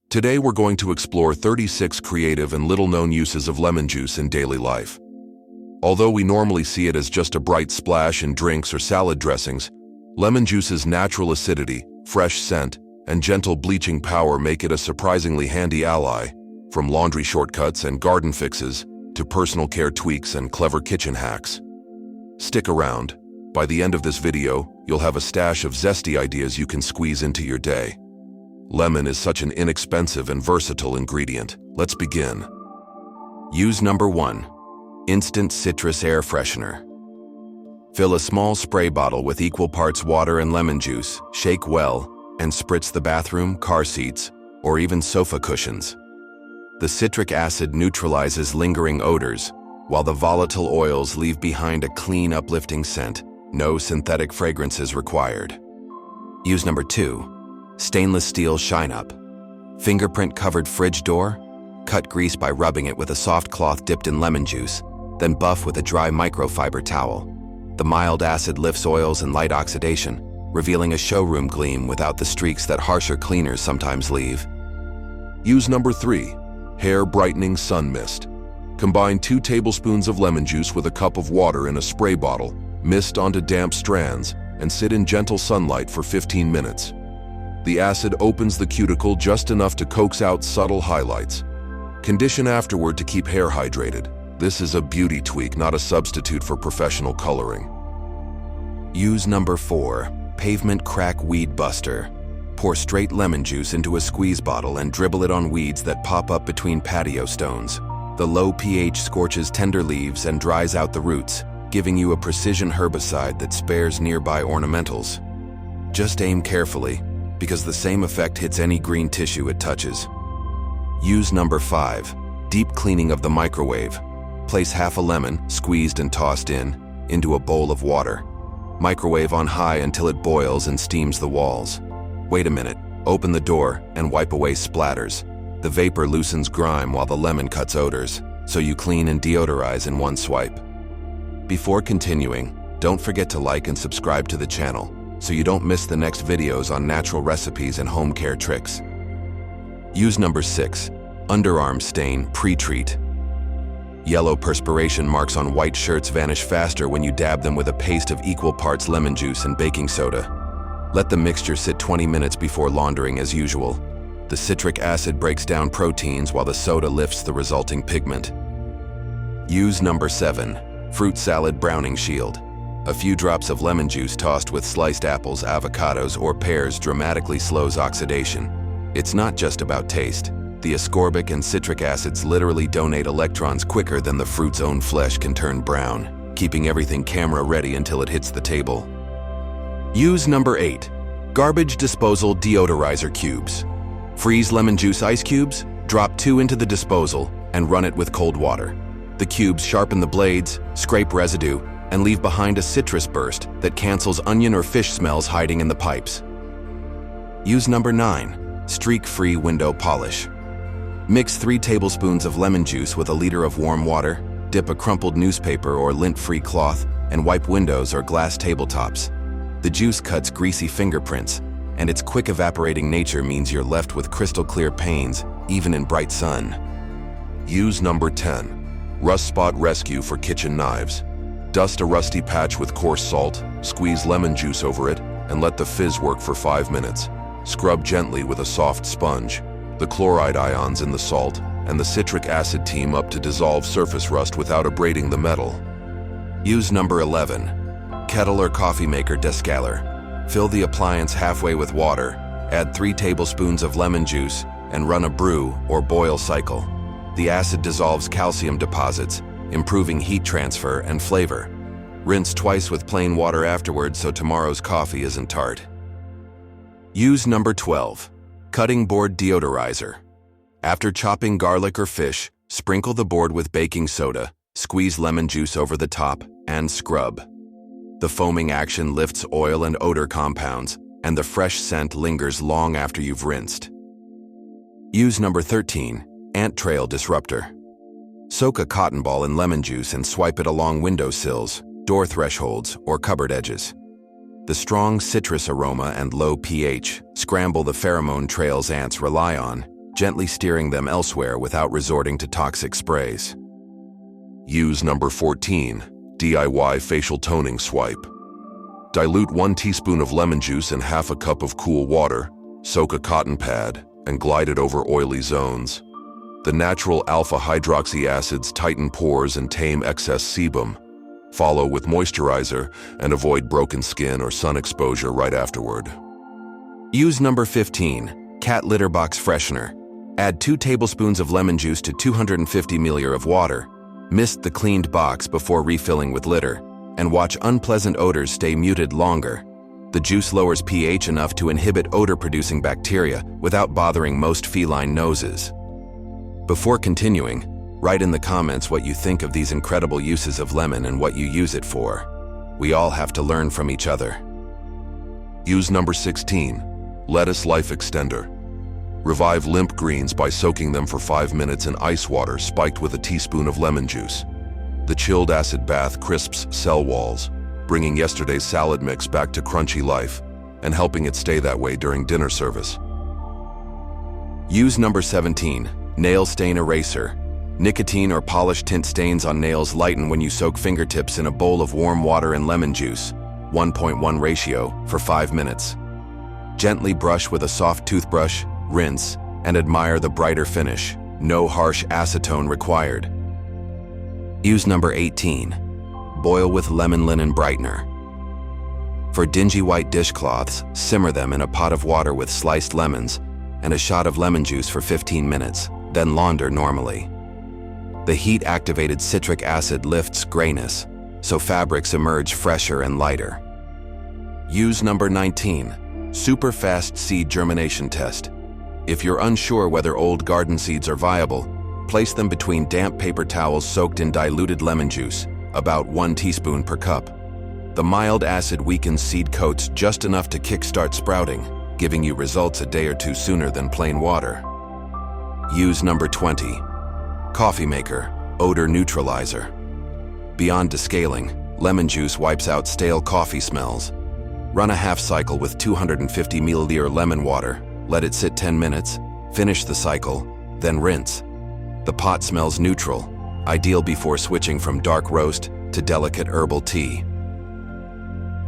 Today we're going to explore 36 creative and little-known uses of lemon juice in daily life. Although we normally see it as just a bright splash in drinks or salad dressings, lemon juice's natural acidity, fresh scent, and gentle bleaching power make it a surprisingly handy ally, from laundry shortcuts and garden fixes to personal care tweaks and clever kitchen hacks. Stick around. By the end of this video, you'll have a stash of zesty ideas you can squeeze into your day. Lemon is such an inexpensive and versatile ingredient. Let's begin. Use number 1. Instant Citrus Air Freshener. Fill a small spray bottle with equal parts water and lemon juice, shake well, and spritz the bathroom, car seats, or even sofa cushions. The citric acid neutralizes lingering odors, while the volatile oils leave behind a clean, uplifting scent. No synthetic fragrances required. Use number 2. Stainless steel Shine Up. Fingerprint-covered fridge door? Cut grease by rubbing it with a soft cloth dipped in lemon juice, then buff with a dry microfiber towel. The mild acid lifts oils and light oxidation, revealing a showroom gleam without the streaks that harsher cleaners sometimes leave. Use number 3. Hair Brightening Sun Mist. Combine 2 tablespoons of lemon juice with a cup of water in a spray bottle, mist onto damp strands, and sit in gentle sunlight for 15 minutes. The acid opens the cuticle just enough to coax out subtle highlights. Condition afterward to keep hair hydrated. This is a beauty tweak, not a substitute for professional coloring. Use number 4. Pavement Crack Weed Buster. Pour straight lemon juice into a squeeze bottle and dribble it on weeds that pop up between patio stones. The low pH scorches tender leaves and dries out the roots, giving you a precision herbicide that spares nearby ornamentals. Just aim carefully, because the same effect hits any green tissue it touches. Use number 5. Deep Cleaning of the Microwave. Place half a lemon, squeezed and tossed into a bowl of water. Microwave on high until it boils and steams the walls. Wait a minute, open the door, and wipe away splatters. The vapor loosens grime while the lemon cuts odors, so you clean and deodorize in one swipe. Before continuing, don't forget to like and subscribe to the channel, so you don't miss the next videos on natural recipes and home care tricks. Use number 6. Underarm Stain Pre-Treat. Yellow perspiration marks on white shirts vanish faster when you dab them with a paste of equal parts lemon juice and baking soda. Let the mixture sit 20 minutes before laundering as usual. The citric acid breaks down proteins while the soda lifts the resulting pigment. Use number 7. Fruit Salad Browning Shield. A few drops of lemon juice tossed with sliced apples, avocados, or pears dramatically slows oxidation. It's not just about taste. The ascorbic and citric acids literally donate electrons quicker than the fruit's own flesh can turn brown, keeping everything camera ready until it hits the table. Use number 8. Garbage Disposal Deodorizer Cubes. Freeze lemon juice ice cubes, drop 2 into the disposal, and run it with cold water. The cubes sharpen the blades, scrape residue, and leave behind a citrus burst that cancels onion or fish smells hiding in the pipes. Use number 9. Streak-free window polish. Mix 3 tablespoons of lemon juice with a liter of warm water, dip a crumpled newspaper or lint-free cloth, and wipe windows or glass tabletops. The juice cuts greasy fingerprints, and its quick evaporating nature means you're left with crystal-clear panes, even in bright sun. Use number 10. Rust Spot Rescue for Kitchen Knives. Dust a rusty patch with coarse salt, squeeze lemon juice over it, and let the fizz work for 5 minutes. Scrub gently with a soft sponge. The chloride ions in the salt and the citric acid team up to dissolve surface rust without abrading the metal. Use number 11. Kettle or coffee maker descaler. Fill the appliance halfway with water, add 3 tablespoons of lemon juice, and run a brew or boil cycle. The acid dissolves calcium deposits, improving heat transfer and flavor. Rinse twice with plain water afterwards so tomorrow's coffee isn't tart. Use number 12. Cutting Board Deodorizer. After chopping garlic or fish, sprinkle the board with baking soda, squeeze lemon juice over the top, and scrub. The foaming action lifts oil and odor compounds, and the fresh scent lingers long after you've rinsed. Use number 13. Ant Trail Disruptor. Soak a cotton ball in lemon juice and swipe it along windowsills, door thresholds, or cupboard edges. The strong citrus aroma and low pH scramble the pheromone trails ants rely on, gently steering them elsewhere without resorting to toxic sprays. Use number 14, DIY facial toning swipe. Dilute 1 teaspoon of lemon juice in half a cup of cool water, soak a cotton pad, and glide it over oily zones. The natural alpha-hydroxy acids tighten pores and tame excess sebum. Follow with moisturizer and avoid broken skin or sun exposure right afterward. Use number 15, cat litter box freshener. Add 2 tablespoons of lemon juice to 250 ml of water. Mist the cleaned box before refilling with litter, and watch unpleasant odors stay muted longer. The juice lowers pH enough to inhibit odor-producing bacteria without bothering most feline noses. Before continuing, write in the comments what you think of these incredible uses of lemon and what you use it for. We all have to learn from each other. Use number 16, lettuce life extender. Revive limp greens by soaking them for 5 minutes in ice water spiked with a teaspoon of lemon juice. The chilled acid bath crisps cell walls, bringing yesterday's salad mix back to crunchy life and helping it stay that way during dinner service. Use number 17, nail stain eraser. Nicotine or polish tint stains on nails lighten when you soak fingertips in a bowl of warm water and lemon juice, 1:1 ratio, for 5 minutes. Gently brush with a soft toothbrush, rinse, and admire the brighter finish. No harsh acetone required. Use number 18, boil with lemon linen brightener. For dingy white dishcloths, simmer them in a pot of water with sliced lemons and a shot of lemon juice for 15 minutes, then launder normally. The heat-activated citric acid lifts grayness, so fabrics emerge fresher and lighter. Use number 19, super fast seed germination test. If you're unsure whether old garden seeds are viable, place them between damp paper towels soaked in diluted lemon juice, about 1 teaspoon per cup. The mild acid weakens seed coats just enough to kickstart sprouting, giving you results a day or two sooner than plain water. Use number 20, coffee maker, odor neutralizer. Beyond descaling, lemon juice wipes out stale coffee smells. Run a half cycle with 250 ml lemon water, let it sit 10 minutes, finish the cycle, then rinse. The pot smells neutral, ideal before switching from dark roast to delicate herbal tea.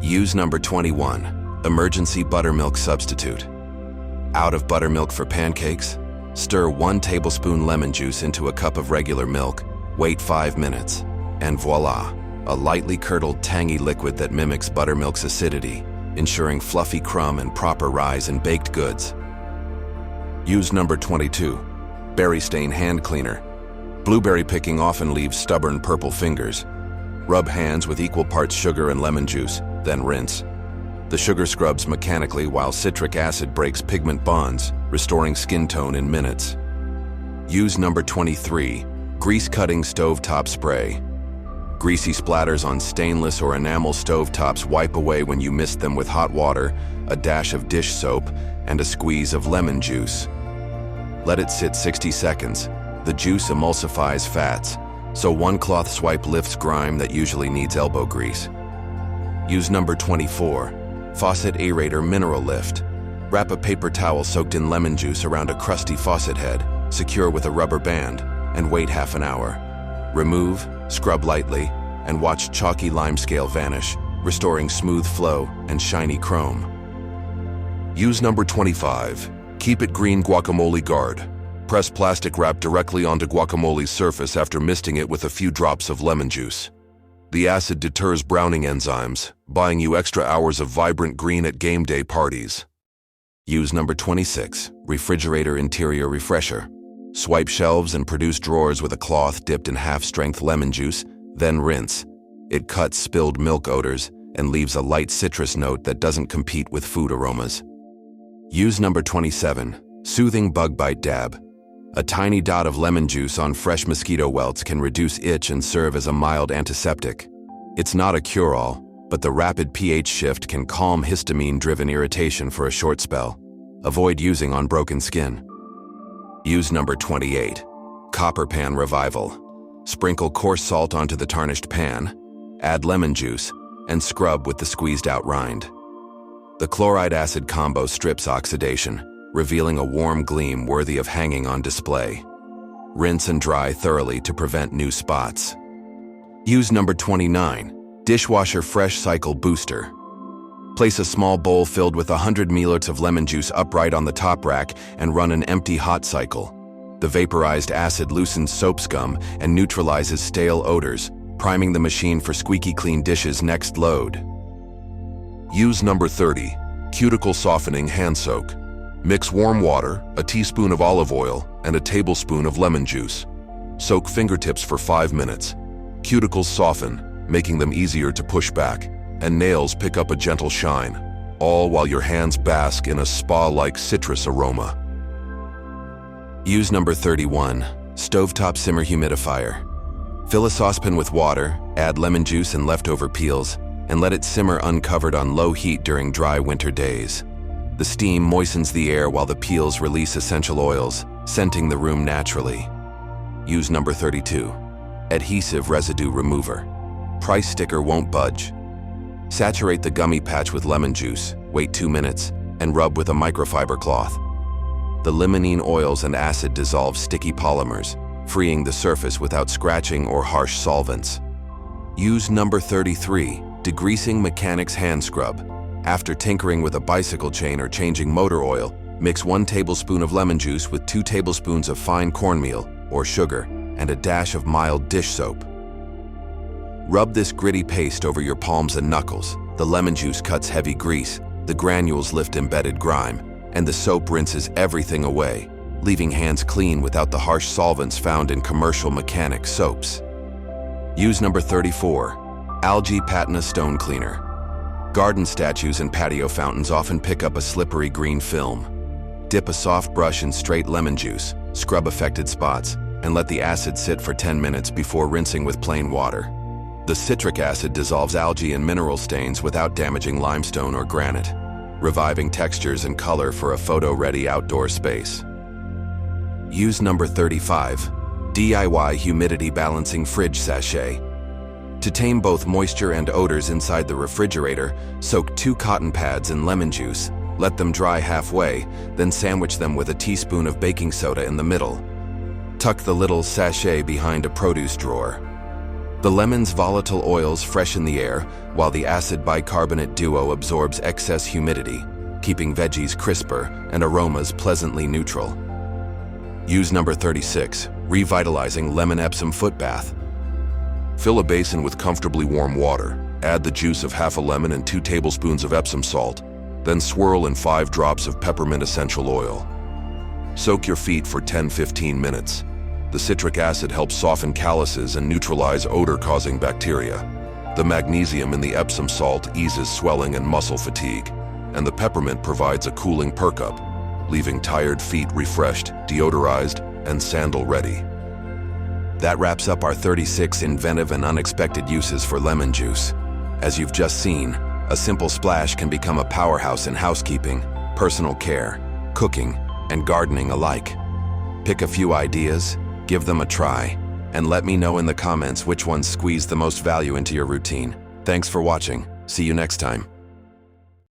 Use number 21, emergency buttermilk substitute. Out of buttermilk for pancakes? Stir 1 tablespoon lemon juice into a cup of regular milk, wait 5 minutes, and voila, a lightly curdled tangy liquid that mimics buttermilk's acidity, ensuring fluffy crumb and proper rise in baked goods. Use number 22, berry stain hand cleaner. Blueberry picking often leaves stubborn purple fingers. Rub hands with equal parts sugar and lemon juice, then rinse. The sugar scrubs mechanically while citric acid breaks pigment bonds, restoring skin tone in minutes. Use number 23, grease-cutting stovetop spray. Greasy splatters on stainless or enamel stovetops wipe away when you mist them with hot water, a dash of dish soap, and a squeeze of lemon juice. Let it sit 60 seconds. The juice emulsifies fats, so 1 cloth swipe lifts grime that usually needs elbow grease. Use number 24, faucet aerator mineral lift. Wrap a paper towel soaked in lemon juice around a crusty faucet head, secure with a rubber band, and wait half an hour. Remove, scrub lightly, and watch chalky limescale vanish, restoring smooth flow and shiny chrome. Use number 25, keep it green guacamole guard. Press plastic wrap directly onto guacamole's surface after misting it with a few drops of lemon juice. The acid deters browning enzymes, buying you extra hours of vibrant green at game day parties. Use number 26, refrigerator interior refresher. Swipe shelves and produce drawers with a cloth dipped in half-strength lemon juice, then rinse. It cuts spilled milk odors and leaves a light citrus note that doesn't compete with food aromas. Use number 27, soothing bug bite dab. A tiny dot of lemon juice on fresh mosquito welts can reduce itch and serve as a mild antiseptic. It's not a cure-all, but the rapid pH shift can calm histamine-driven irritation for a short spell. Avoid using on broken skin. Use number 28, copper pan revival. Sprinkle coarse salt onto the tarnished pan, add lemon juice, and scrub with the squeezed-out rind. The chloride acid combo strips oxidation, revealing a warm gleam worthy of hanging on display. Rinse and dry thoroughly to prevent new spots. Use number 29, Dishwasher Fresh Cycle Booster. Place a small bowl filled with 100 ml of lemon juice upright on the top rack and run an empty hot cycle. The vaporized acid loosens soap scum and neutralizes stale odors, priming the machine for squeaky clean dishes next load. Use number 30, Cuticle Softening Hand Soak. Mix warm water, a teaspoon of olive oil, and a tablespoon of lemon juice. Soak fingertips for 5 minutes. Cuticles soften, making them easier to push back, and nails pick up a gentle shine, all while your hands bask in a spa-like citrus aroma. Use number 31, Stovetop Simmer Humidifier. Fill a saucepan with water, add lemon juice and leftover peels, and let it simmer uncovered on low heat during dry winter days. The steam moistens the air while the peels release essential oils, scenting the room naturally. Use number 32, Adhesive Residue Remover. Price sticker won't budge. Saturate the gummy patch with lemon juice, wait 2 minutes, and rub with a microfiber cloth. The limonene oils and acid dissolve sticky polymers, freeing the surface without scratching or harsh solvents. Use number 33, Degreasing Mechanics Hand Scrub. After tinkering with a bicycle chain or changing motor oil, mix 1 tablespoon of lemon juice with 2 tablespoons of fine cornmeal or sugar and a dash of mild dish soap. Rub this gritty paste over your palms and knuckles. The lemon juice cuts heavy grease, the granules lift embedded grime, and the soap rinses everything away, leaving hands clean without the harsh solvents found in commercial mechanic soaps. Use number 34, Algae Patina Stone Cleaner. Garden statues and patio fountains often pick up a slippery green film. Dip a soft brush in straight lemon juice, scrub affected spots, and let the acid sit for 10 minutes before rinsing with plain water. The citric acid dissolves algae and mineral stains without damaging limestone or granite, reviving textures and color for a photo-ready outdoor space. Use number 35, DIY Humidity Balancing Fridge Sachet. To tame both moisture and odors inside the refrigerator, soak 2 cotton pads in lemon juice, let them dry halfway, then sandwich them with a teaspoon of baking soda in the middle. Tuck the little sachet behind a produce drawer. The lemon's volatile oils freshen the air, while the acid bicarbonate duo absorbs excess humidity, keeping veggies crisper and aromas pleasantly neutral. Use number 36, Revitalizing Lemon Epsom Foot Bath. Fill a basin with comfortably warm water. Add the juice of half a lemon and 2 tablespoons of Epsom salt. Then swirl in 5 drops of peppermint essential oil. Soak your feet for 10-15 minutes. The citric acid helps soften calluses and neutralize odor-causing bacteria. The magnesium in the Epsom salt eases swelling and muscle fatigue, and the peppermint provides a cooling perk-up, leaving tired feet refreshed, deodorized, and sandal-ready. That wraps up our 36 inventive and unexpected uses for lemon juice. As you've just seen, a simple splash can become a powerhouse in housekeeping, personal care, cooking, and gardening alike. Pick a few ideas, give them a try, and let me know in the comments which ones squeeze the most value into your routine. Thanks for watching. See you next time.